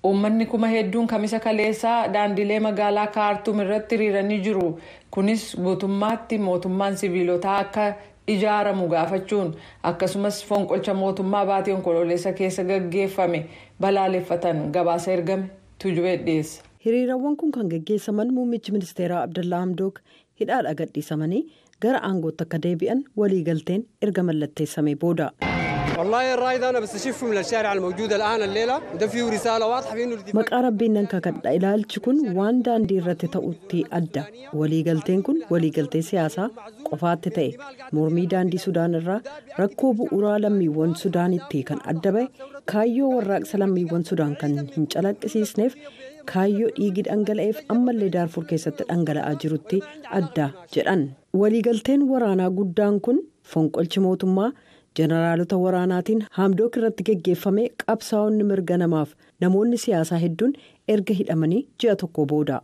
Uummanni kuma hedduun kamisa kaleessaa daandilee magaalaa Kaartuum irratti hiriiranii jiru. Kunis guutummaatti mootummaan siviilotaa akka ijaaramu gaafachuun akkasumas fonqolcha mootummaa baatii onkoloolessa keessa gaggeeffame balaaleffatan gabaasa ergame Tujubee dhiyeessa. Hiriirawwan kun kan gaggeessaman muummichi ministeeraa Abdallaa Hamdook hidhaadhaa gadhiisamanii gara aangootti akka deebi'an waliigalteen erga mallatteessamee booda. Maqaa rabbiin nan kakadha ilaalchi kun waan daandii irratti ta'utti adda. Waliigalteen kun waliigaltee siyaasaa qofaatti ta'e mormii daandii Sudaan irraa rakkoo bu'uuraa lammiiwwan Sudaanitti kan adda ba'e kaayyoo warraaqsa lammiiwwan Sudaan kan hin calaqqisiisneef kaayyoo dhiigi dhangala'eef ammallee Daarfur keessatti dhangala'aa jirutti adda jedhan. Waliigalteen waraanaa guddaan kun fonqolchi mootummaa jeneraalota waraanaatiin Hamdook irratti gaggeeffame qabsaa'onni mirga namaaf namoonni siyaasaa hedduun erga hidhamanii ji'a tokko booda.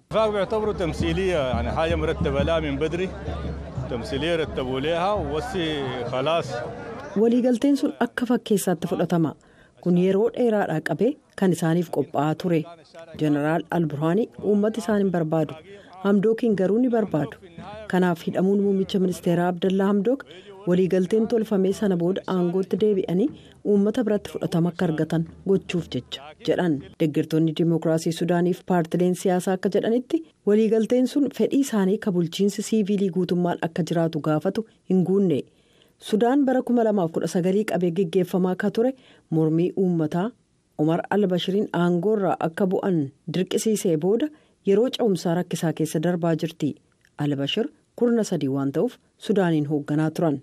Waliigalteen sun akka fakkeessaatti fudhatama. Kun yeroo dheeraadhaa qabee kan isaaniif qophaa'aa ture. Jeneraal Alburhaanii uummata isaan hin barbaadu. Hamdookiin garuu ni barbaadu. Kanaaf hidhamuun muummicha ministeeraa Abdallaa Hamdook waliigalteen tolfamee sana booda aangootti deebi'anii uummata biratti fudhatama akka argatan gochuuf jecha jedhan. Deeggartoonni Dimookiraasii Sudaaniif paartileen siyaasaa akka jedhanitti waliigalteen sun fedhii isaanii ka bulchiinsi siivilii guutummaan akka jiraatu gaafatu hin guunne. Sudaan bara 2019 qabee gaggeeffamaa akka ture mormii uummataa Umar al-Bashiriin aangoorraa akka bu'an dirqisiisee booda yeroo ce'umsaa rakkisaa keessa darbaa jirti. Al-Bashir kurna 3 waan ta'uuf Sudaaniin hoogganaa turan.